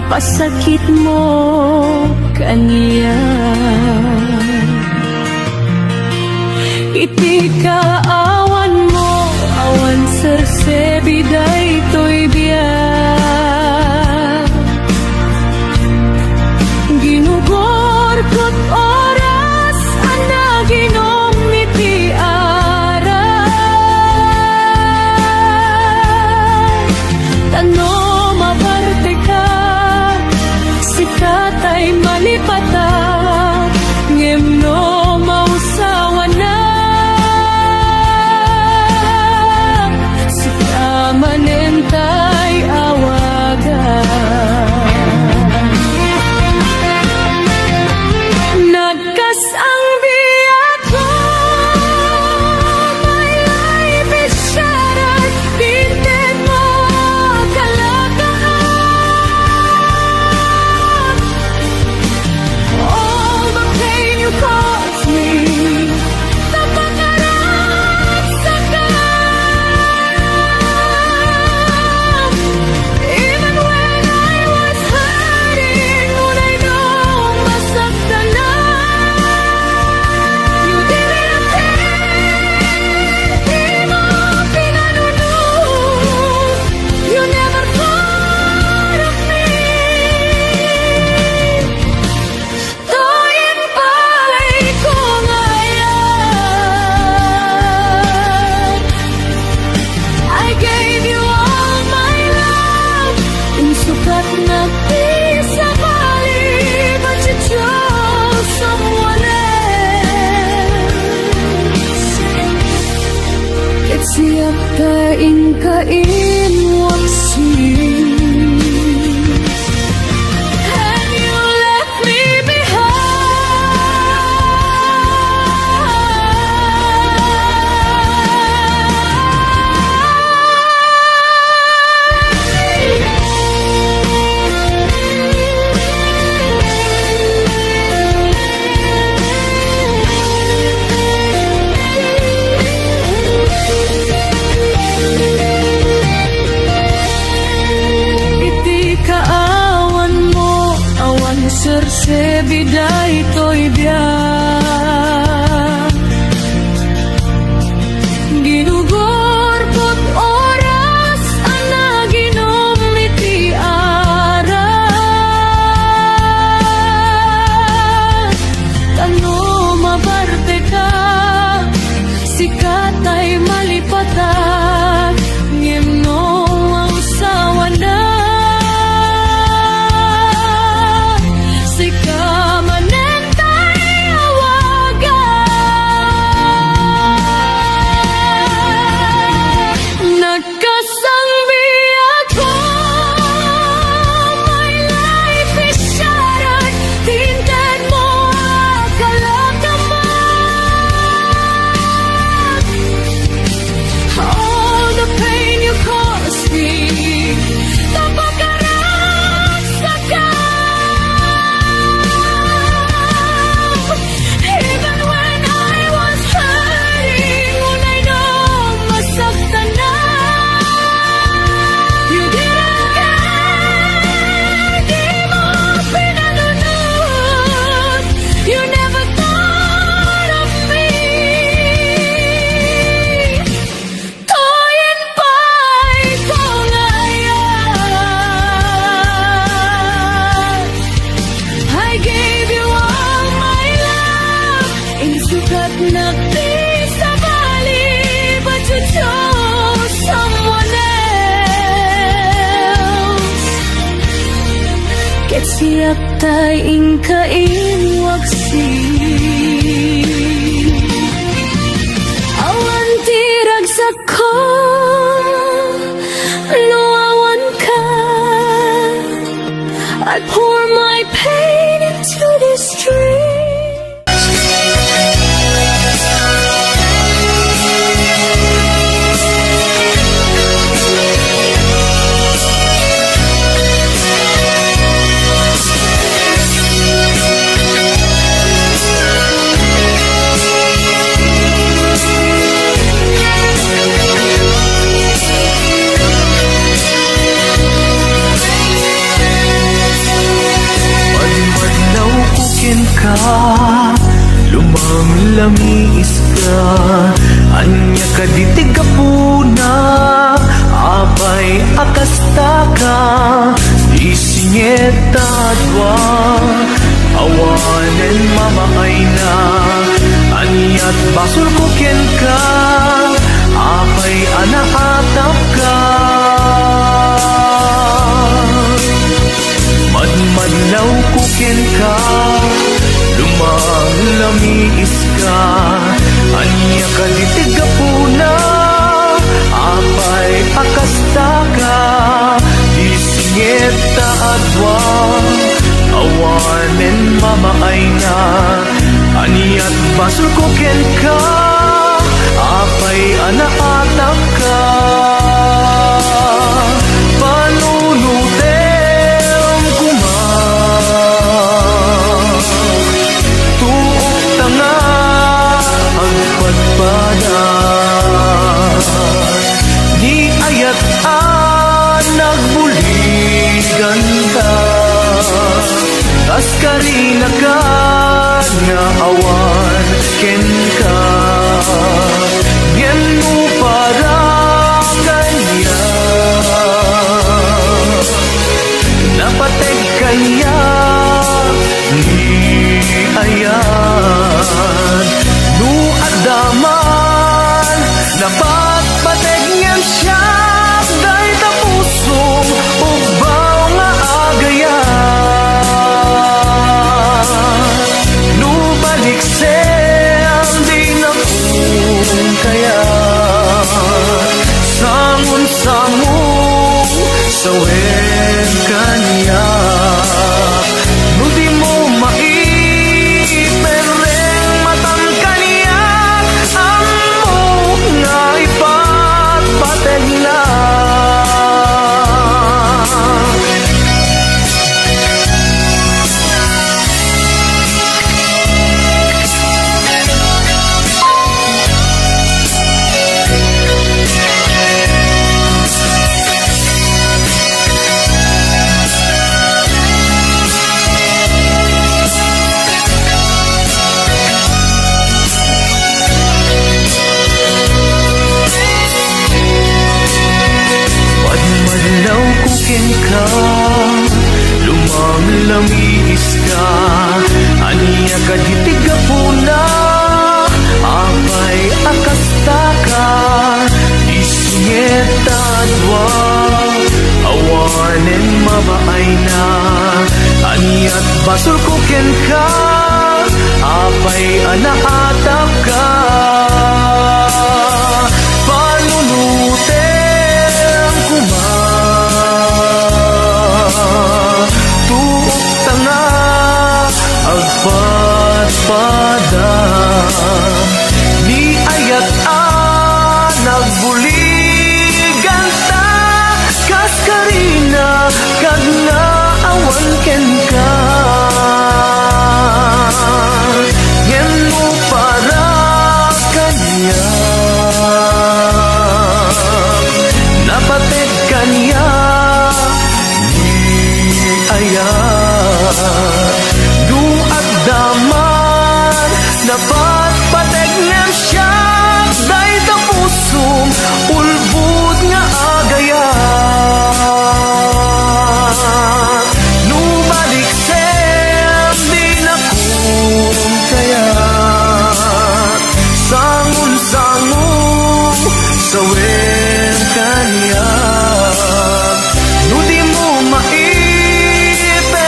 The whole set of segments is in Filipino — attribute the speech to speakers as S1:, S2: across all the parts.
S1: pasakit mo kaniya. Iti kaawan mo, awan sersebi daytoy biya. Ginugorkot oras ana ginom iti aray. Tano mabarte ka, sikat ay malipata, ngemno mausawa na. Manentay awagan, nagkas ang biyak ko, my life is shattered, tinted mo kalagahan. All the pain you caused me, siap kain kain waksi. And you left me sersebi daytoy biya. Ginugorkot oras ana ginom iti aray. Tano mabarte ka, sikat ay malipatan, ngimno ang usawa na. Siap tayong kain waksi. Awan tirag sa ko, luawan ka. I pour my pain into this dream.
S2: lumang-lamis ka, anya ka ditig ka puna, apay akasta ka, isinyeta dwa, awanen mamaay na, anyat basol ko ken ka, apay anaatap ka. Madmadlaw kukin ka, lumang-lamis ka, anya ka ditig ka puna, apay akasta ka, isingeta adwa, awanen mamaay na, anyat basol kukin ka, apay anaatap ka. Panunutem kuma, tuok tanga agpadpada, ni ayat nagbuligan ka, kas karina ka nga awan ken ka, ngem mo para kanya, napateg kanya, ni ayan, nu adaman, napatpateg ngem siya, day tapusong ubaw nga agayan, nu balik sem di na kung kaya, sangun-sangun sawen kanya, nu di mo maipereng matan kanya, ang mo nga ipatpateg na. Madmadlaw kukin ka, lumang-lamis ka, anya ka ditig ka puna, apay akasta ka, isinyeta dwa, awanen mabaay na, anyat basol kukin ka, apay anaatap ka. Panunutem kuma, tuok tanga agpadpada, ni ayat nagbuligan ta, kas karina kag nga awan ken ka, ngem mo para kanya, napateg kanya, ni ayan, du at daman, napatpateg ngem siya, day tapusong ulbud nga agayan, nu balik sem di na kung kaya, sangun-sangun sawen kanya, nu di mo maipereng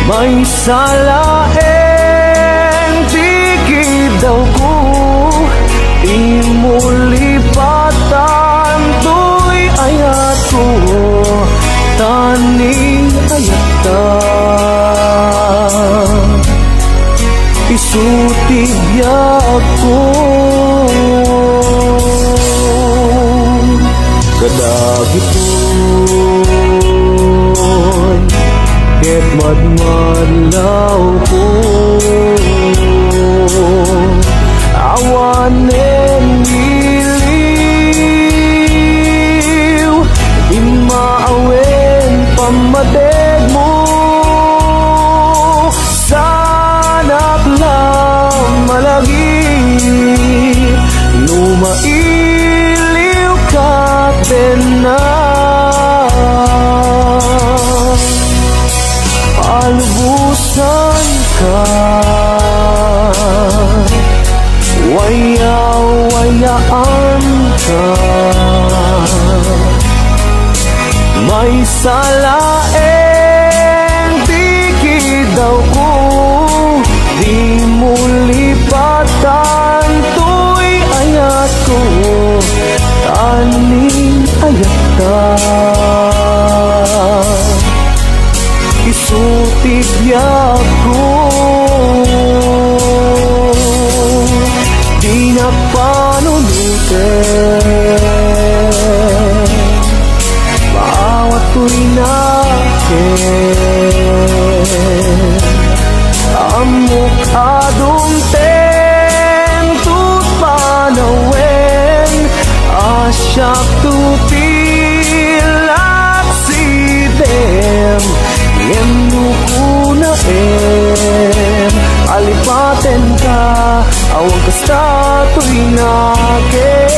S2: may salaeng tikid daw ko, imulipatan to'y ayat ko, taning ayat ta. Isutibyak ko kadagitoy ket madmadlaw ko awanen giliw di maawen pamadeg mo sanak lang malagi lumailiw ka din na palubusan ka waya-wayaan ka may salaeng tikid daw ko di mo lipatan to'y ayat ko taning ayat ta isutibyak ko di na panunutin maawat ko'y nakin amok adungten tut panawen asyak tutilak sidem yen nukuna alipaten ka awang kasta to'y nakin.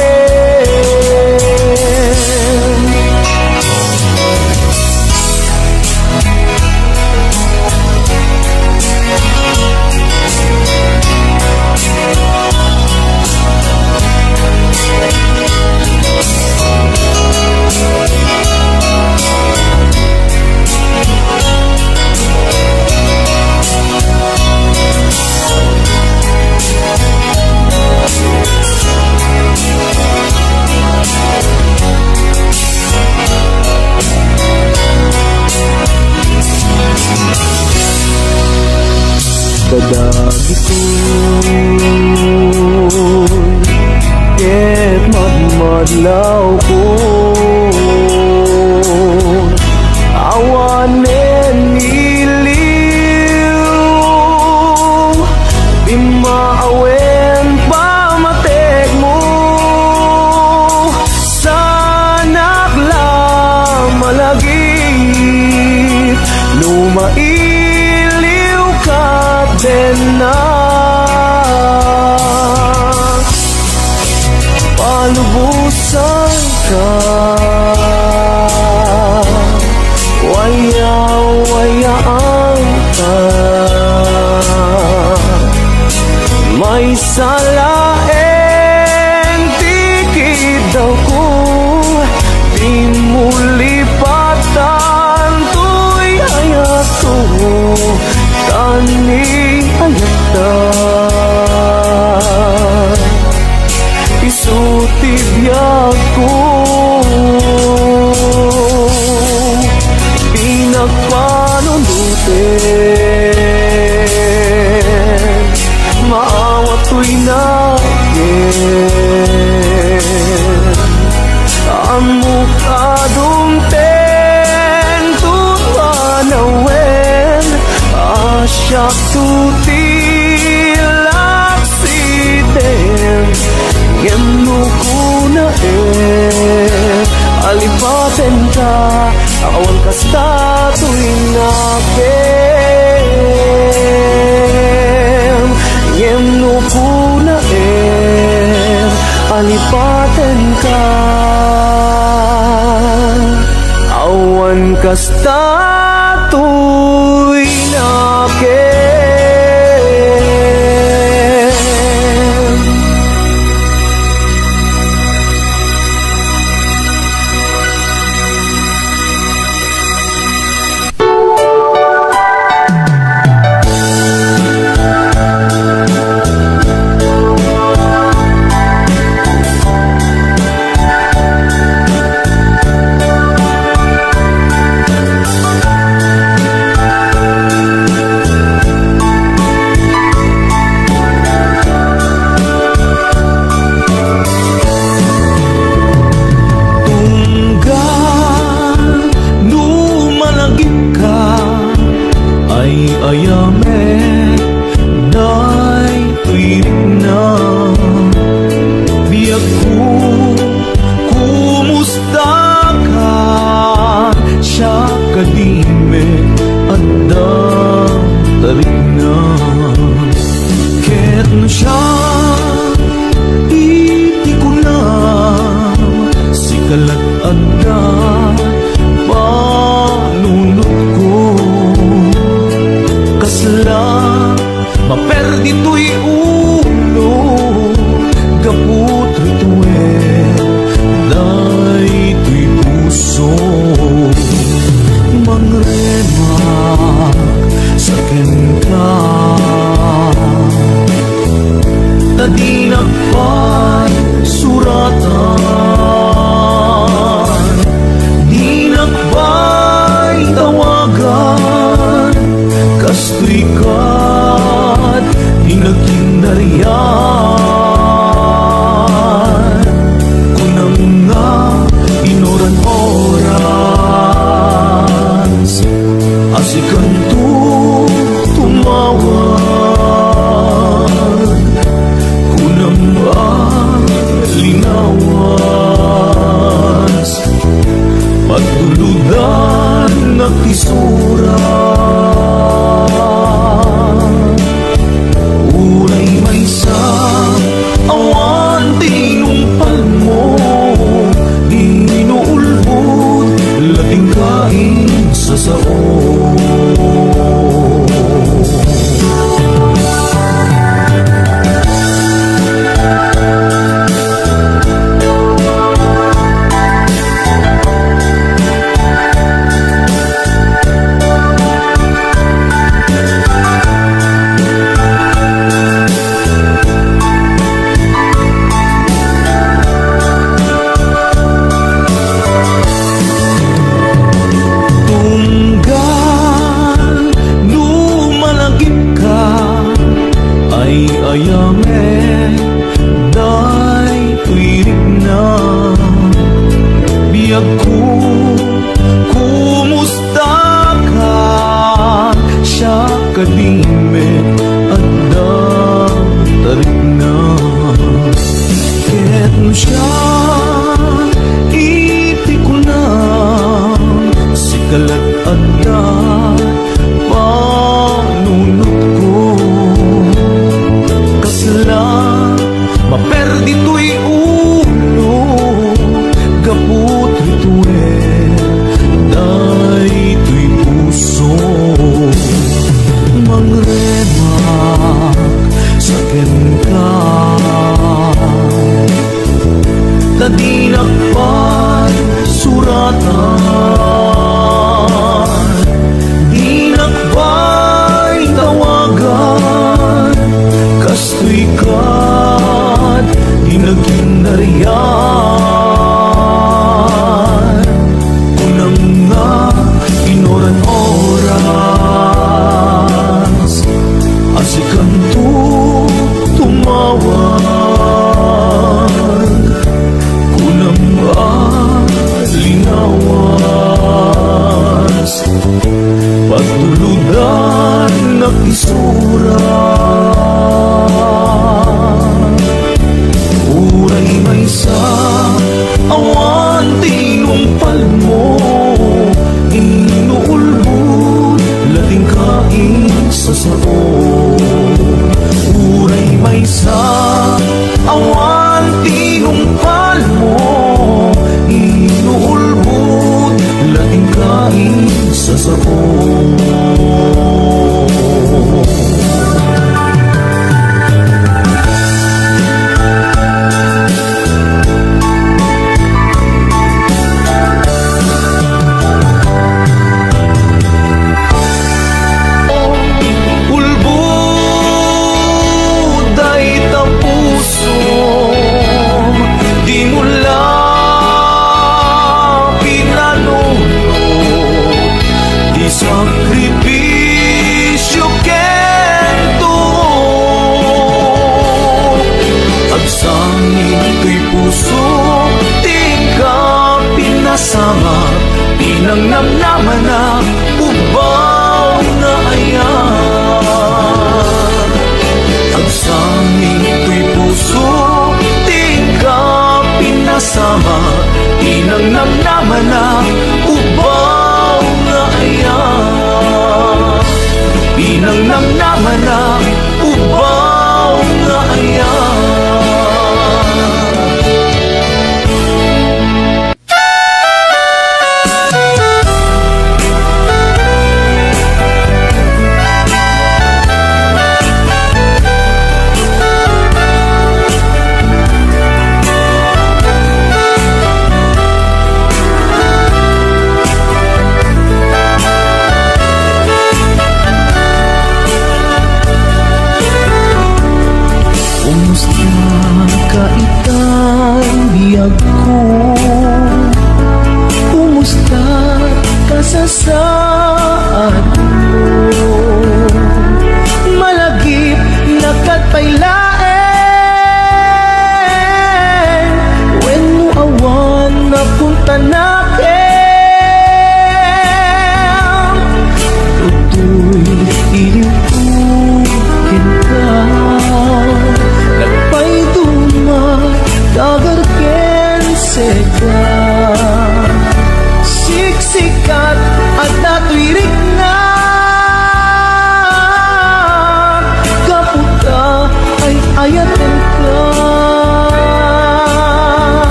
S2: Kadagitoy ket madmadlaw ko awanen iliw di maawen pamateg mo sanak lang malagit lumailiw ka din na palubusan ka waya-wayaan ka may salaeng tikid daw ko di mo lipatan to'y ayat ko taning ayat ta isutibyak ko pinagpanunutin maawat ko'y nakin amok adungten tut panawen asyak tutilak sidem yen nukuna alipaten ka awan kasta to'y nakin yen nukuna alipaten ka awan kasta to'y nakin. kasla maperdi to'y ulo kaput rituel day to'y puso mangremak sa ka tadinakpan suratan dinakbay tawagan kastoy kat dinagkinarian kunang nga inoran oras asikan tu tumawag kunang linawas pagtuludan na kisura uray may sa awan tinumpal mo inuulbot lating kain sa sao ayame day tuirig na biyag ko kumusta ka siya kadimit at tarik na ket mo siya iti ko na sikalat at panunot ko maperdi to'y ulo kaput rituel day to'y puso mangremak sa ka tadinakpan suratan dinakbay tawagan kastoy kat dinagkinarian kunang nga inoran oras asikan tu tumawag kunang nga linawas pagtuludan na kisura uray may sa awan tinumpal mo inuulbot lating kain sa sao uray may sa awan tinumpal mo inuulbot lating kain sa sao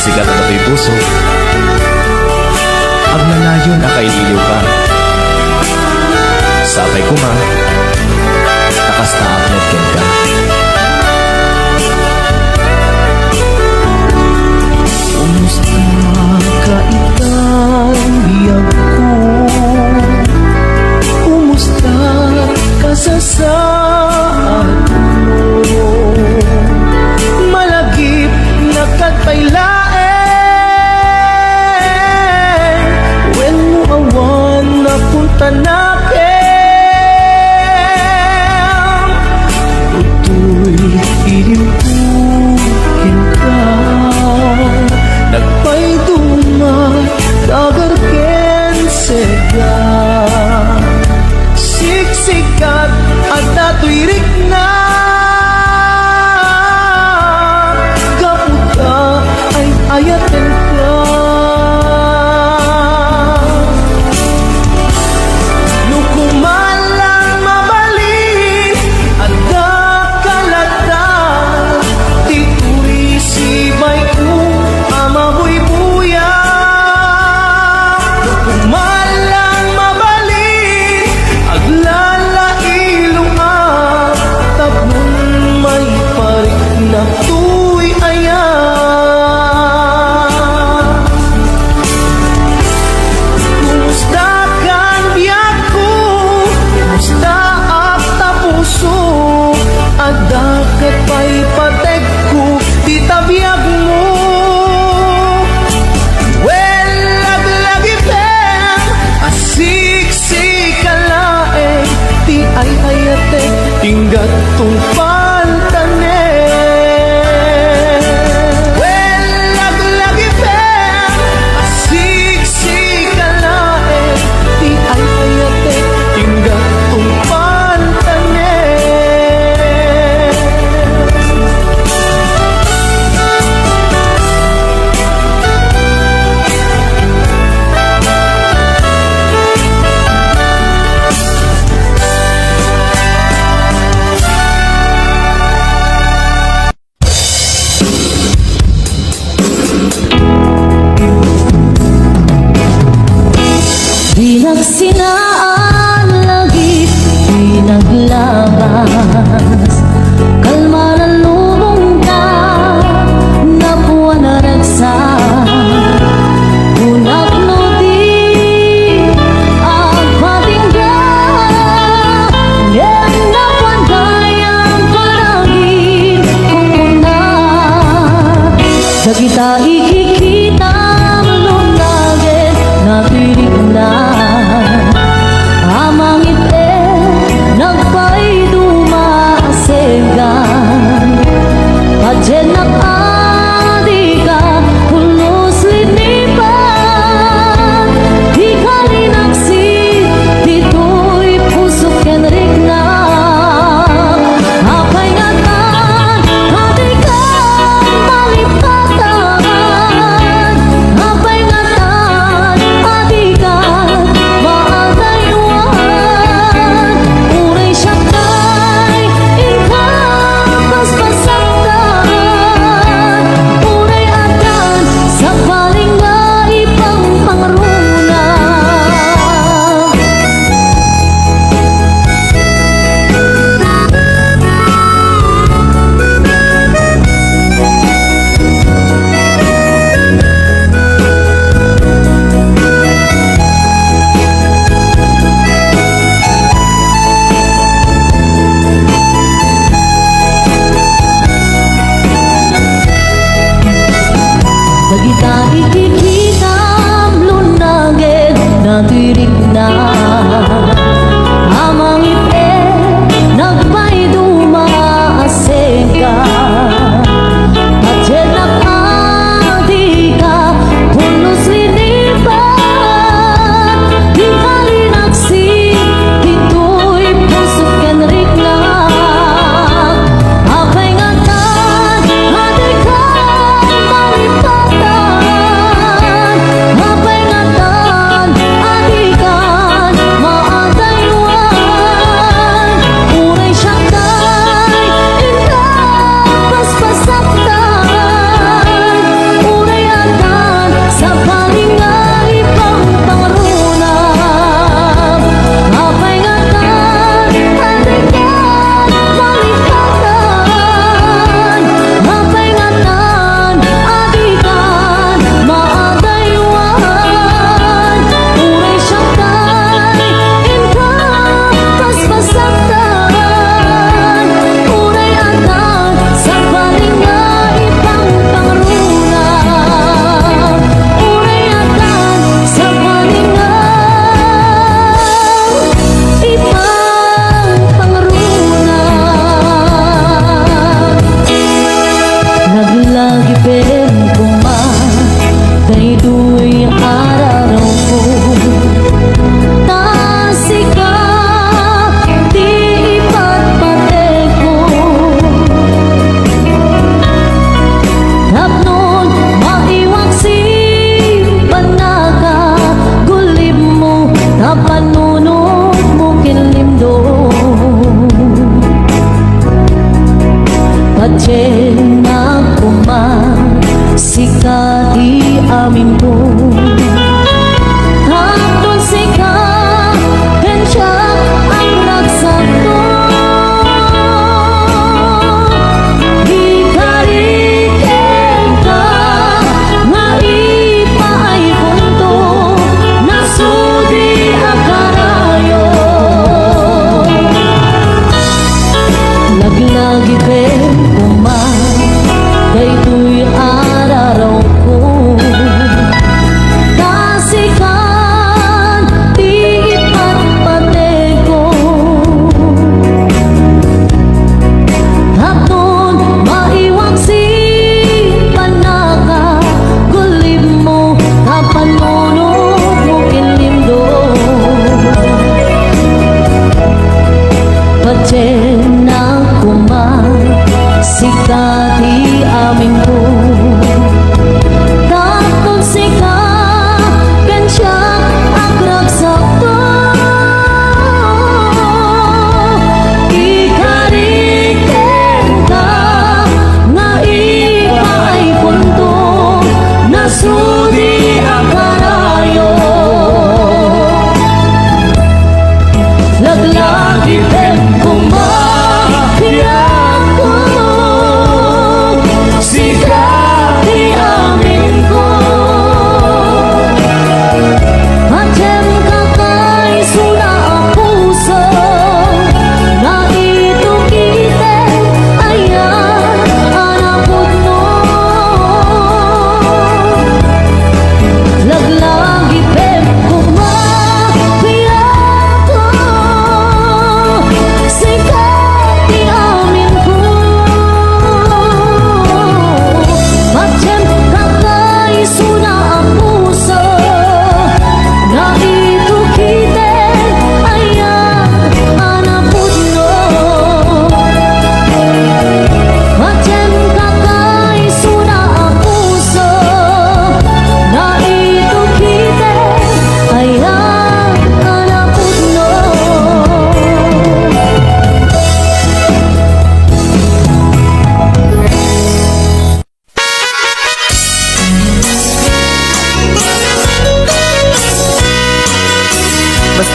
S2: sikat na to'y puso. Ang lalayon na kailiw ka. Sabay ko ma, nakasta aknet ken ka. Kumusta ka itang biyag ko? Kumusta ka sa saan mo? Malagip na katpailaen, when mo awan na punta nakin. Uto'y ilimpukin ka, nagpayduma dagar ken sega. Siksikat at natuirik na, kaputa ay ayaten ka. Nukumalang mabalin at dakalata, tituloy sibay ko amahoy buya. Nukumalang mabalin aglalailong tapon may parik na tuy ayan. Kumusta kan biyak ko? Kumusta ak tapuso? At dakat pa'y patek ko di tabiyag mo. Well, laglagi pen asiksik kalaeng ti ay ayate tinggat tong paltane. Well, laglagi pen asiksik kalaeng ti ay ayate tinggat tong paltane.
S3: Di nagsinaan lagi, di naglabas. Kalma na lumong ka, napuwa na ragsa. Unak no di, ang patinggan. Yan na pandayang palagin kung una. Sa kita ikikita, lunagin, natirig na. Amang ite nagpay dumasegan, padyen nakadi ka pulos linipan. Di ka linaksid dito'y pusok ken rigna. Apay ngatan hati ka malipatan. Apay ngatan hati ka maagaywan. Unay siya kay inkapas pasaktan. Unay adan sa paling nga ipang pangruna. Dagita ikikita lunagin natirig na. Amang ite nagpay dumaaseka. Padyen nakadi ka pulos linipan. Di ka linaksid dito'y pusok ken rigna. Apay ngatan hati ka malipatan. Apay ngatan hati ka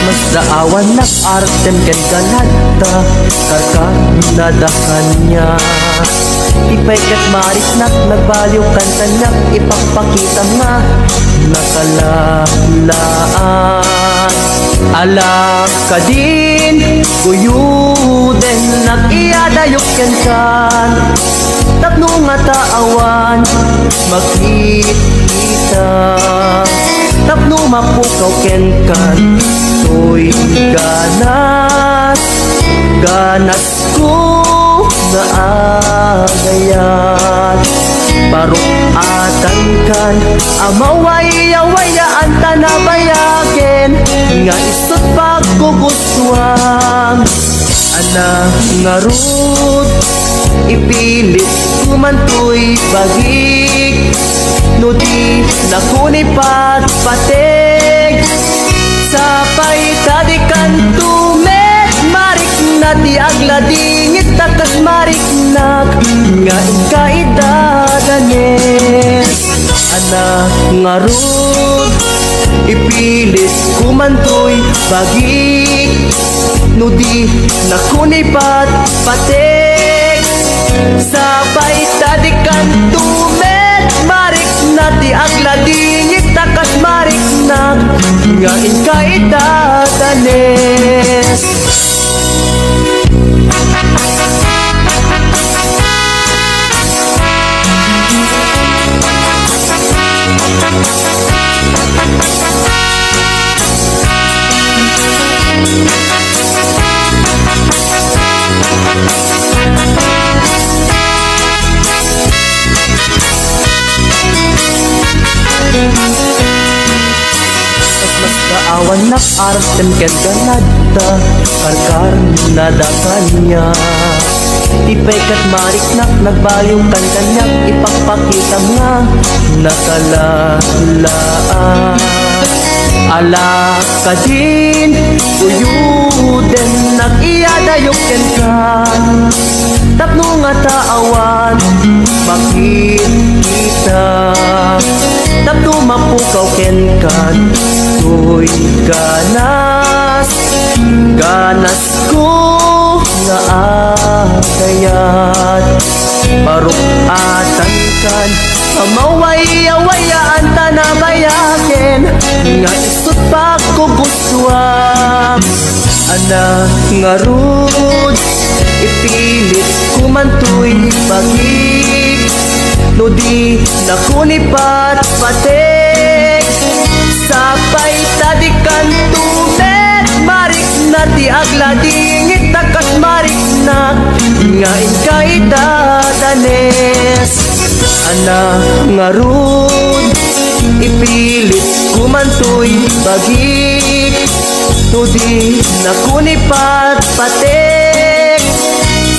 S2: mas daawan nak arten ken kanata karka nadakan niya ipay kat maris nak nagbaliw kanta nak ipagpakita nga nakalalaan alak ka din kuyuden nak iadayok ken kan tapno nga taawan makita tapno mapukaw ken kan to'y ganas ganas ko na agayat parukatan kan amaway-awayaan tanabayagen nga isot pagkugustuhan ana nga rud ipilit kumantoy bagik no di nakunipat patig sapay tadikan tumet marik na di agladingit takas marik nak nga ikaidadanes ana nga rud ipilit kumantoy bagik no di nakunipat patig sabay tadikan tumet marik na di agladingit takas marik nak nga ikaidadanes mas kaawan nak arten ken ganada karkar nadakan niya ipay kat marik nak nagbaliw kan kanyak ipagpakita nga nakalalaan alak ka din uyuden nak iadayok ken kan tapno nga taawan makita tapno mapukaw ken kan to'y ganas ganas ko nga agayat parukatan kan amaway-awayaan tanabayaken nga isot pagkugustuhan ana nga rud ipilit kumantoy bagik no di nakunipat patig sapay tadikan tumet marik na di agladingit takas marik na nga ikaidadanes ana nga rud ipilit kumantoy bagik no di nakunipat patig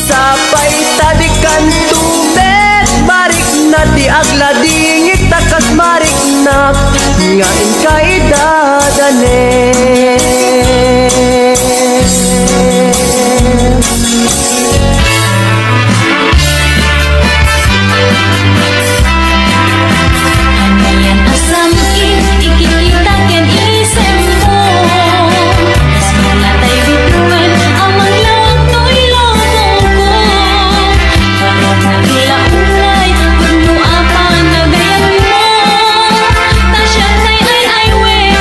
S2: sapay tadikan tumet marik na di agladingit takas marik na nga ikaidadanes
S3: Ayan asam ikikita ken isem mo tas malatay bituan amang lawag to'y lobong ko parang nagilaulay kung mo apa nagayan mo tasya kay ay wek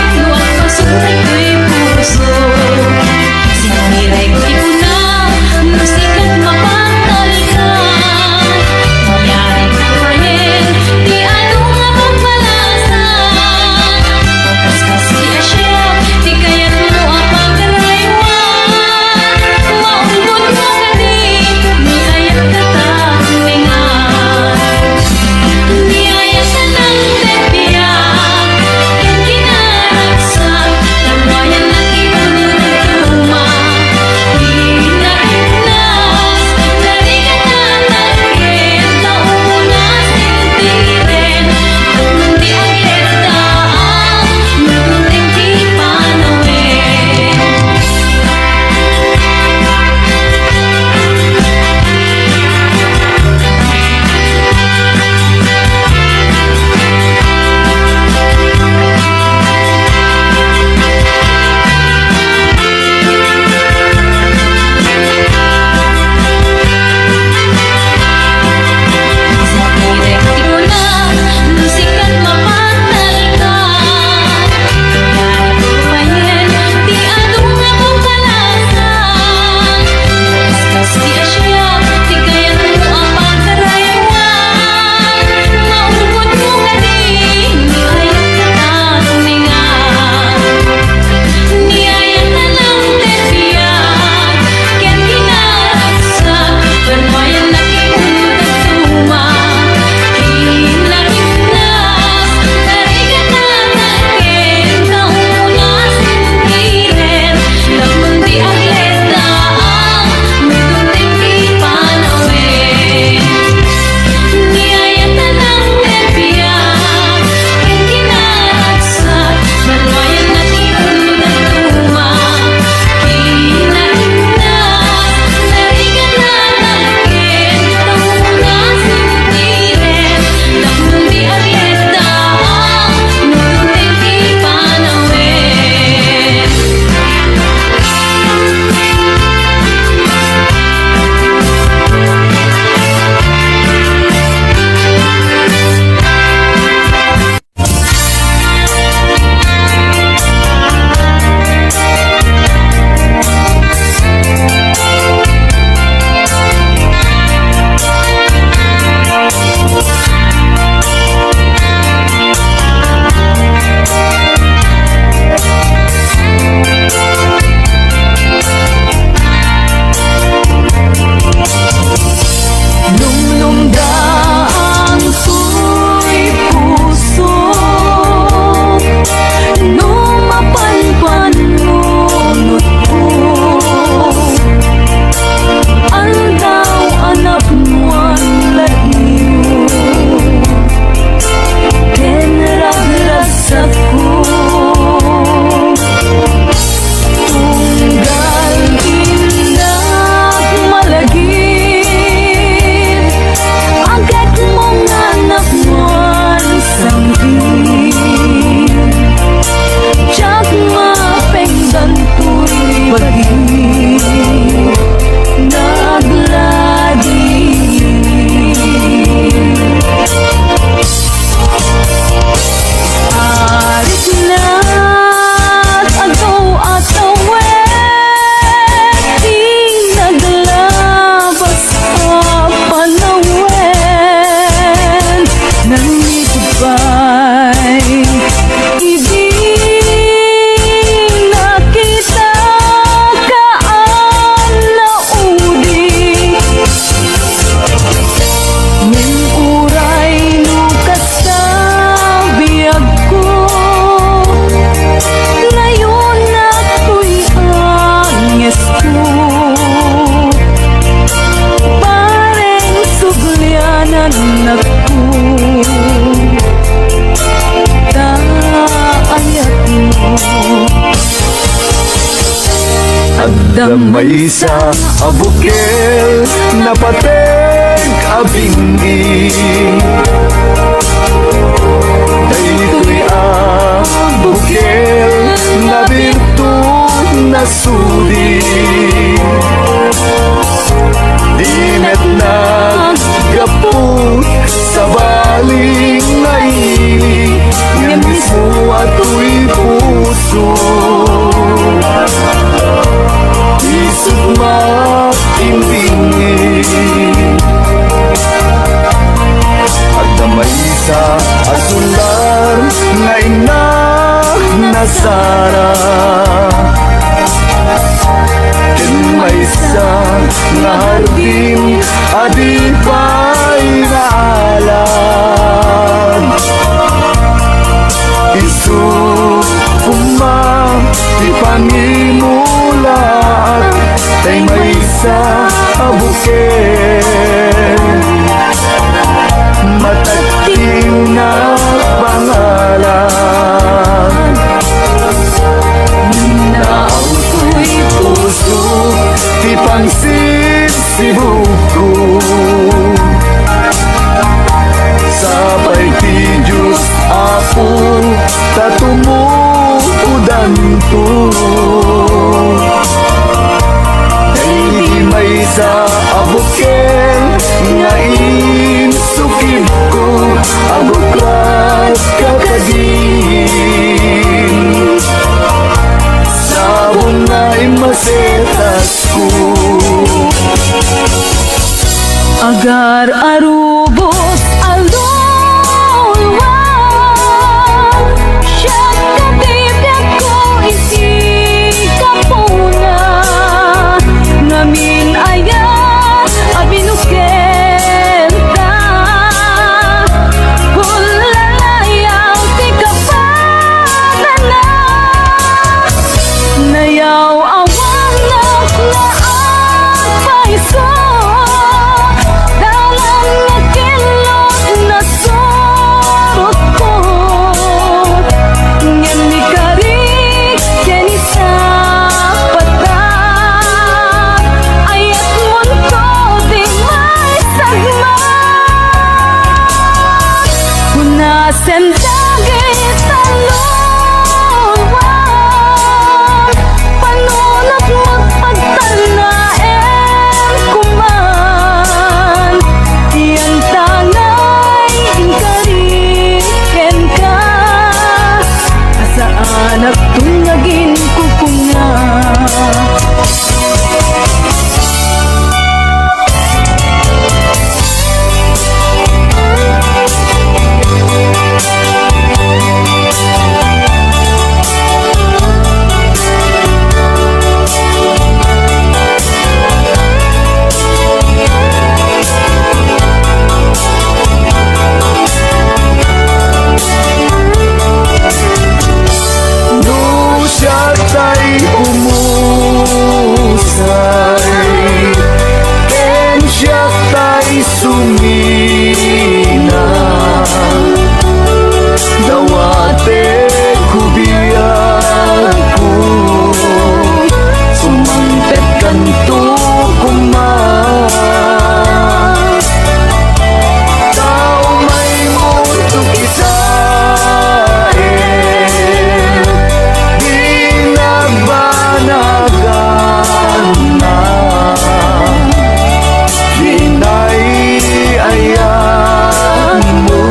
S4: Damay sa abukel na pateng abingi Daytoy abukel na birtud na sudi Dinet naggapot sa baling na ili Nga mismo ato'y puso Isip makimbingi At damay sa asular nga ina nasara May sa nga hardin adi pa'y naalam Isu umang di pangimulat Tay may sa abuken Matating na pangalan Nauto'y puso Di pangsin si buko Sabay ti Diyos ako Tatumukudan to Ay may sa abuken Nga insukib ko Abuklat kakagin Sabon na imasetas ko
S3: Agar arubos alulwang Siya katibyak ko isi kapuna Ngamin ayan abinukenta Hulalayaw ti kapanana Nayaw awang nagpaiso Dalang nakilot na sorot ko Ngayon ni karik yan isa pata Ayat munto di may sagma Hunasen dagit talunwang Panunot magpagtanaen kuman Iyan tanay inkariken ka Asaan at tungagin kukunga
S4: No siya tay umusay Ken siya tay sumina Dawate kubiyak ko Sumangpet kanto kuman Tao may mundo kisain Di nagbanagan na Hinay-ayan mo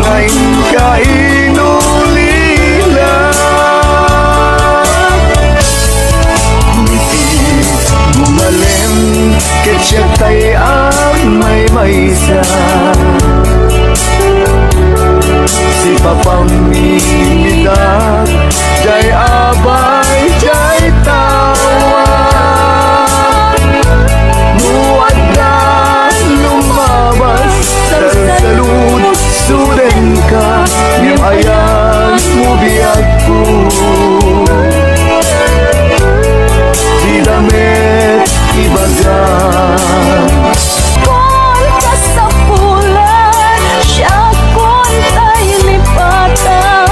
S4: Ngayon ka inulila Mitis gumalem Ket siya tay ang may maysa Si papamimidak Jay abay, jay tawa Muad na lumabas Salsalud, suden ka Ngem ayan mo biyag ko Di damit ibagan
S3: Kon kasapulan Siya kon tay lipatan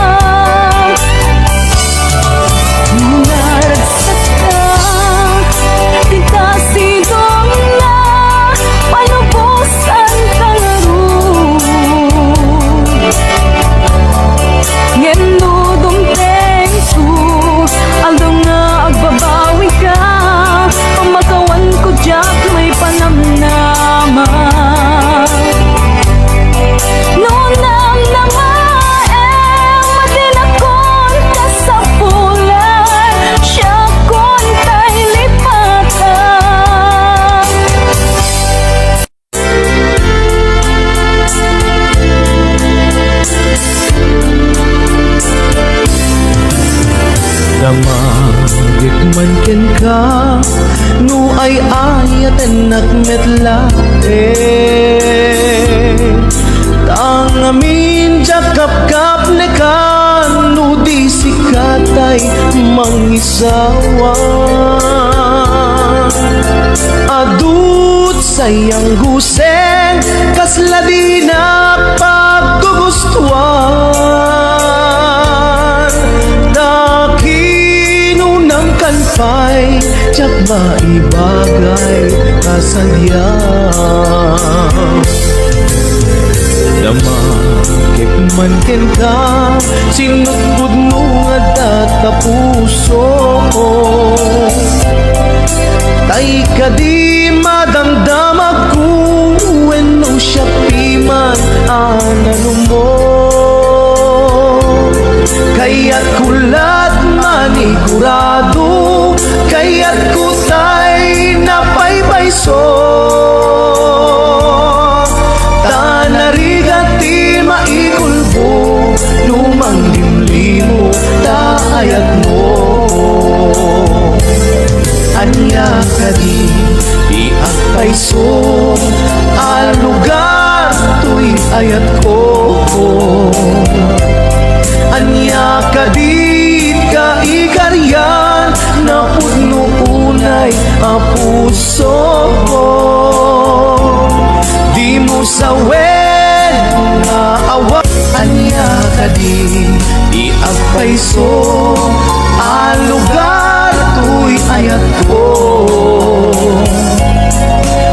S2: man ken ka nu ay ayaten nakmetla tang amin jakap-kap ne kan nu di sikatay mangisawa adut sayang guseng kasla di na paggugustuhan dakinunang kanpay tsak maibagay kasadya damakip man ken ka sinutbud mo nga data puso tay ka di madamdamag kung no siya piman anano mo kaya't kulat manigurado kaya't kutay napaypayso tanarigati maikulbo lumang limlimo taayat mo anya ka di agpayso al lugar tuy ayat ko anya ka di ka ikaryan na pudno unay a puso ko di mo sawen nga awa anya ka di agpayso al lugar tuy ayat ko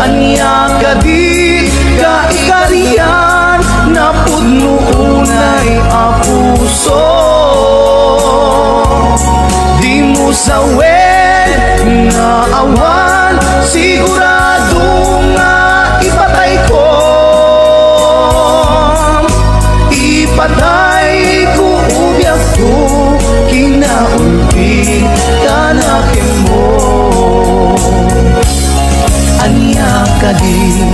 S2: anya ka di ka ikarian na pudno unay a puso di mo sawen nga awan sigurado nga ipatay ko ubyak ko kinaulpi tanakin mo anya ka di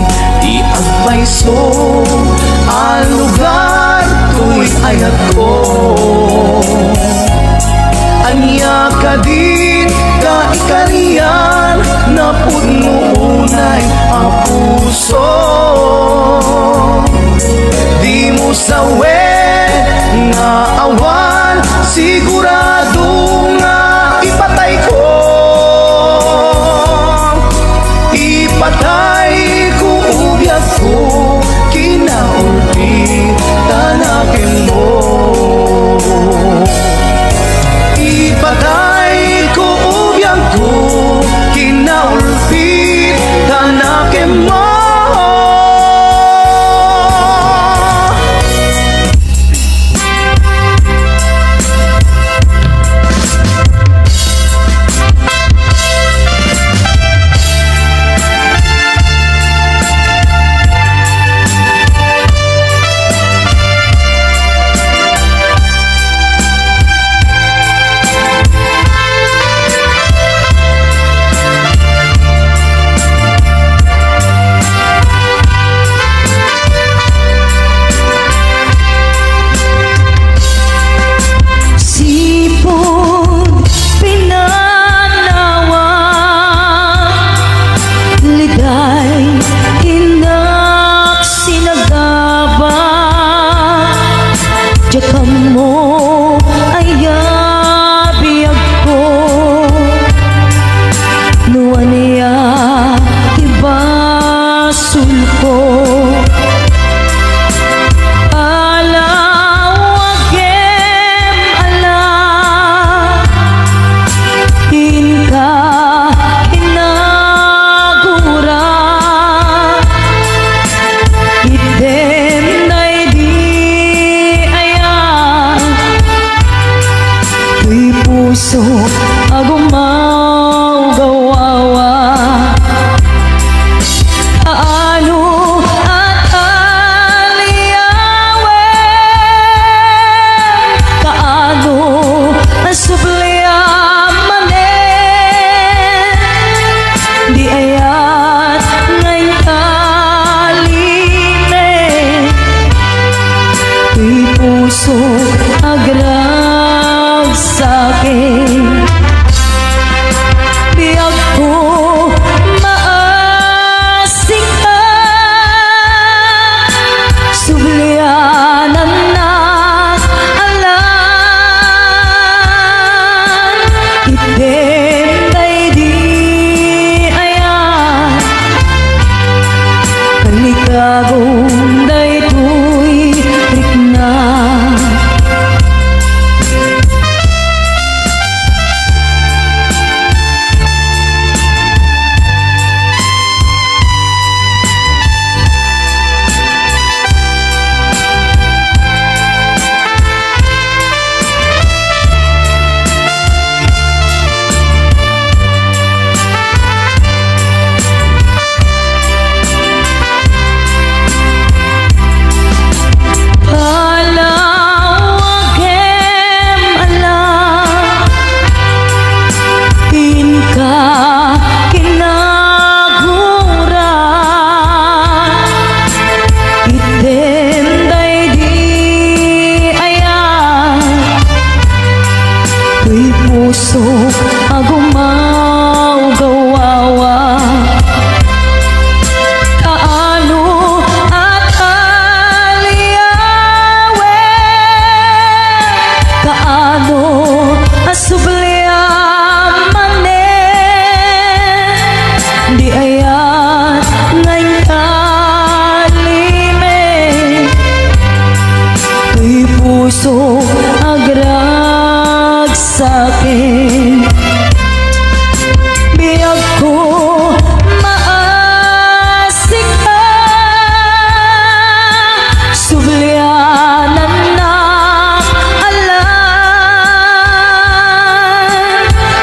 S2: agpayso al lugar tuy ayat ko anya ka di ka ikarian na pudno unay a puso di mo sawen nga awan sigurado nga ipatay ko ubyak ko kinaulpi tanakin mo ipatay ko ubyak ko kinaulpi tanakin mo
S3: Jakam mo ay biyag ko nuwa niya ibasul ko ala wagem ala inka inagura idem puso agumaw gawawa aano at aliyawen kaano asubliya manen di ayat ngayon kalime di puso agrag sa akin kaano asublian manen di ayat ngayon kalime tuy puso agrag sakin biyag ko maasik ka sublianan na alam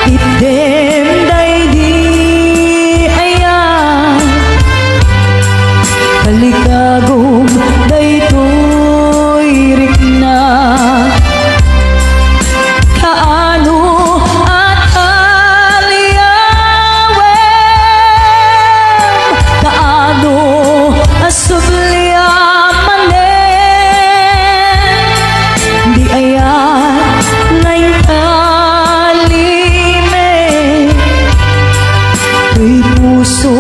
S3: item day di ayan kalikagong day to'y rikna kaano at aliyawem kaano asublian manen di ayan ngayon kalime tuy puso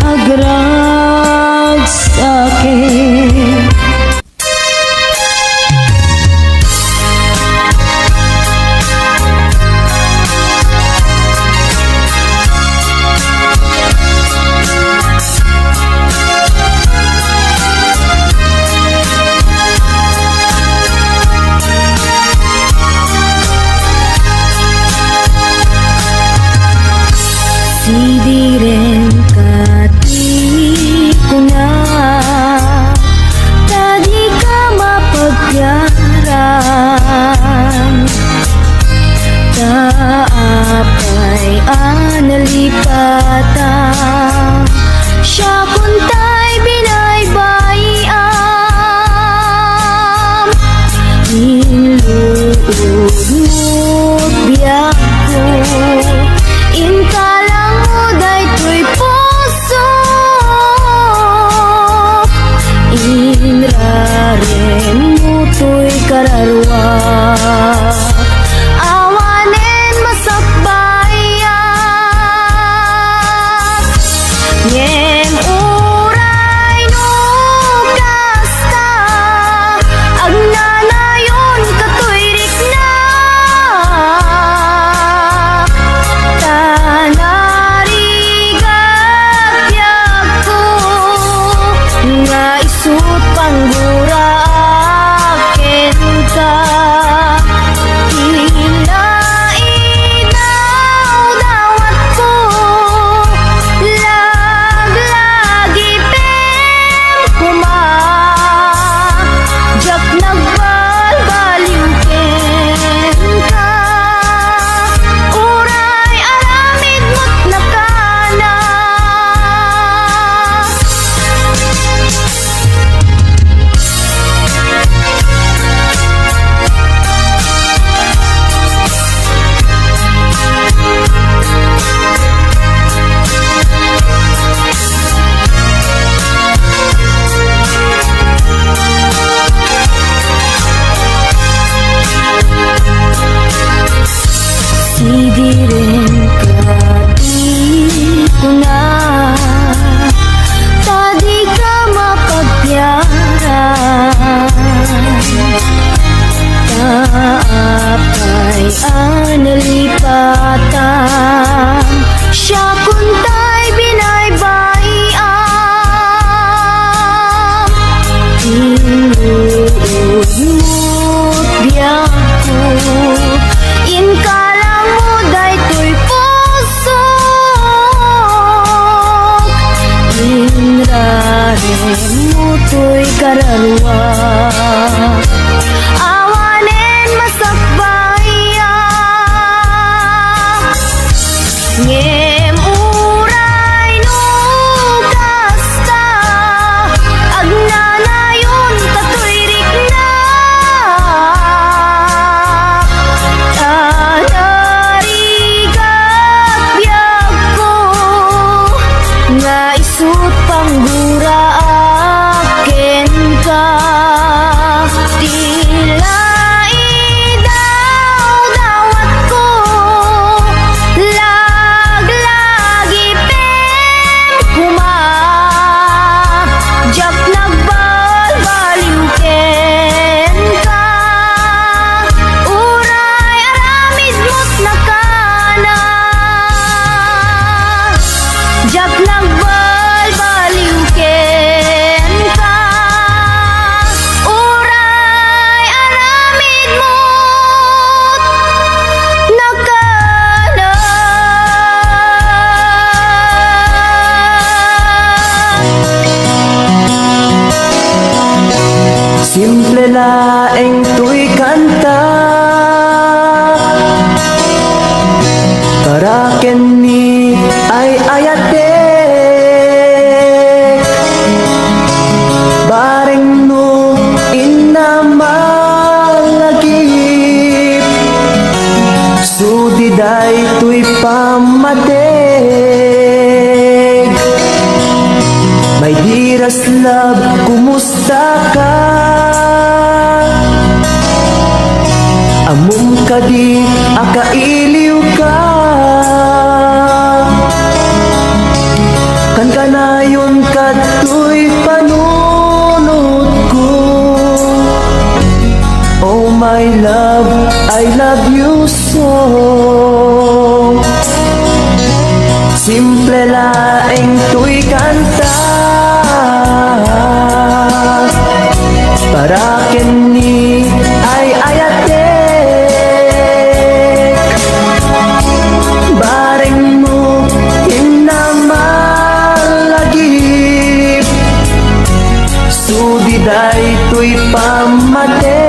S3: agrag sakin. Sidiren kati ko na tadi ka mapagyaran taapay analipatan siya kuntay binaybayan inluod biyak ko inkalang mo day to'y puso inraren mo to'y kararwa awanen masakbayan ngem uray no kasta agnanayon kato'y rikna tanarigat yak ko nga isut panggura akin ka inainaw dawat ko laglagi pem kuma jak nagbalbaliw ken ka uray aramid mo't nakana sidiren kati ko na tadi ka mapagyaran taapay analipatan siya kuntay binaybayan inluod mo't biyak ko inkalang mo day to'y puso inraren mo to'y kararwa awanen masakbayan ngem
S2: daytoy pamatig. My dearest love, kumusta ka? Amom ka di, akailiw ka. Kan kanayon kato'y panunod ko. Oh my love, I love you so. Simple laeng to'y kanta, para kini ay ayatek. Bareng mo hinamalagip, sudi daytoy pamatig.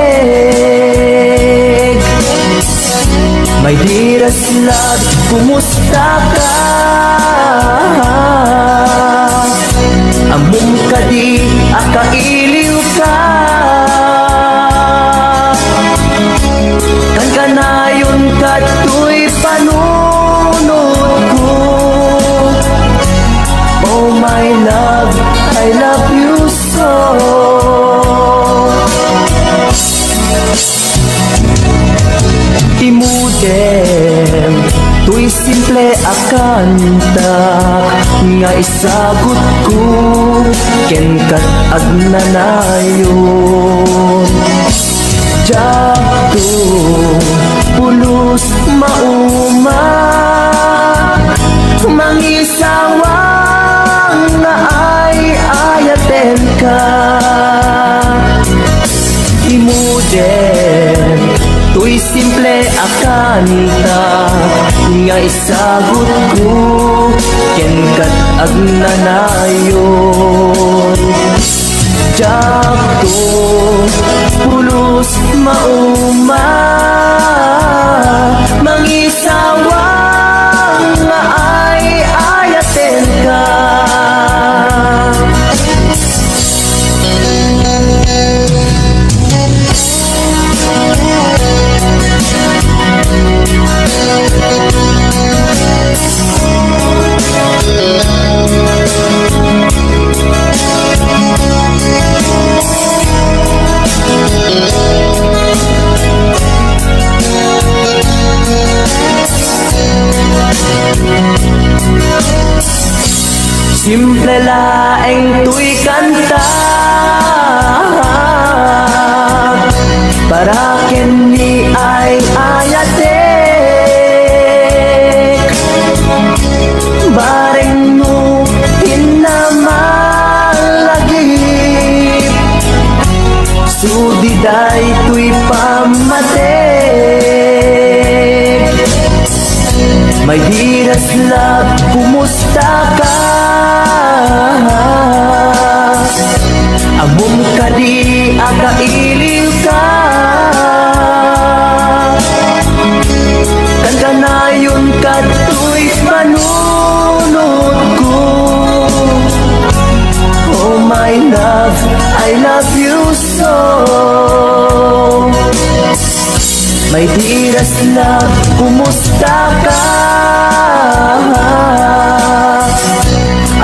S2: My dearest love, kumusta ka? Amom ka di, akailiw ka. Kan kanayon kato'y panunod ko. Oh my love, I love you so. Imudem, tuy simple akanta, nga isagot ko, ken kat agnanayon. Jakto, pulos mauma, mangisawang nga ay ayaten ka. Imudem, tuy simple akanta, nga isagot ko, ken kat agnanayon. Jakto, pulos mauma, mangisawang nga ay ayaten ka. Simple laeng tuy kanta, para kini ay ayatek. Bareng mo hinamalagip, sudi daytoy pamatig. My dearest love, kumusta ka? Amom ka di, akailiw ka. Kan kanayon kato'y panunod ko. Oh my love, I love you so. My dearest love, kumusta ka?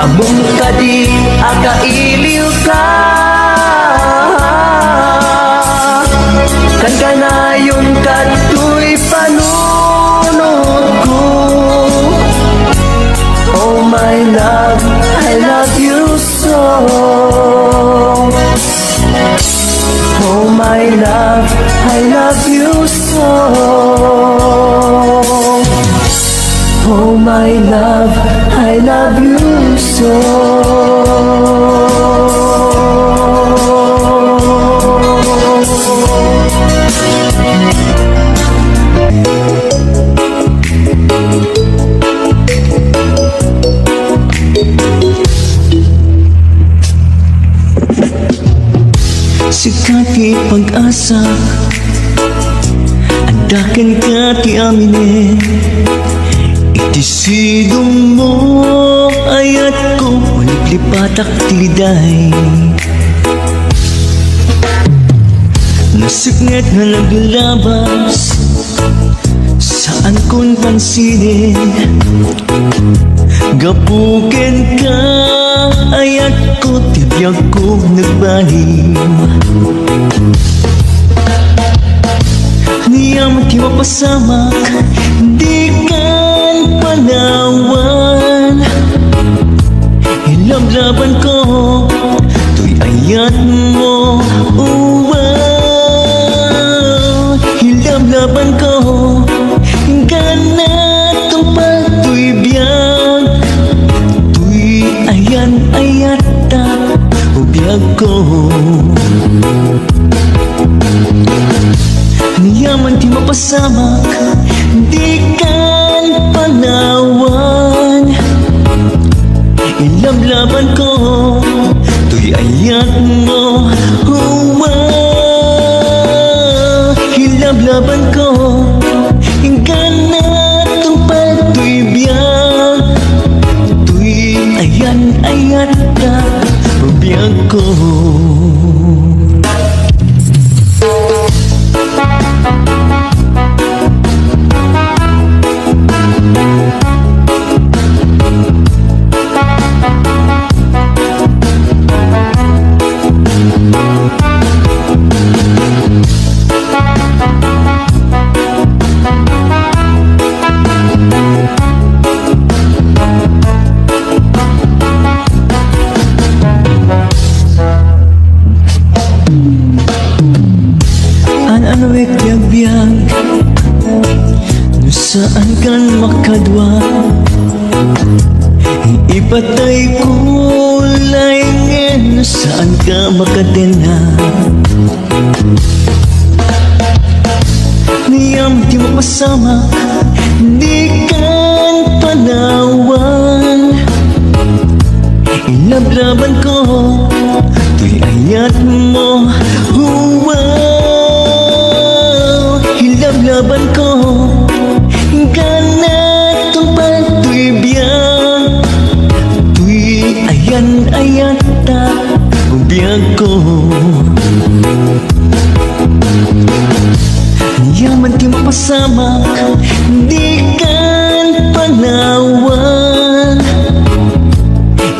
S2: Amom ka di, akailiw ka. Kan kanayon kato'y panunod ko. Oh my love, I love you so. Oh my love, I love you so. Oh my love, I love you so.
S5: Sikati pag-asa, andakan ka ti amine. Itisidong mo ayat ko, waliplipatak tiliday. Nasignet na naglabas sa saan kun pansinin gapuken ka ayat ko tibiyag ko nagbalim niyam ti mapasamak di kan panawan ilablaban ko tuy ayat mo uwan ilablaban ko ganat ang pagtuibiyag tuy ayan ayat ta ubiyag ko niyaman ti mapasamak di kan panawan ilablaban ko tuy ayat mo ilablaban ko ganat ang pagtuibiyag tuy ayan ayat ta ubiyag ko anawek biyag-biyag no saan kan makadwa ipatay ko laingin no saan ka makadena niyam di mapasama di kan panawan ilablaban ko tuy ayat mo ilablaban ko ganat ang pagtuibiyag tuy ayan ayat ta ubiyag ko yaman ti mapasamak di kan panawan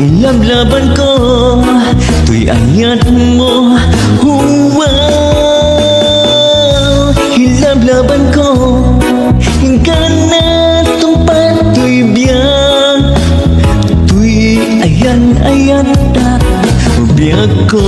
S5: ilablaban ko tuy ayat mo ilablaban ko ganat ang pagtuibiyag tuy ayan ayat ta ubiyag ko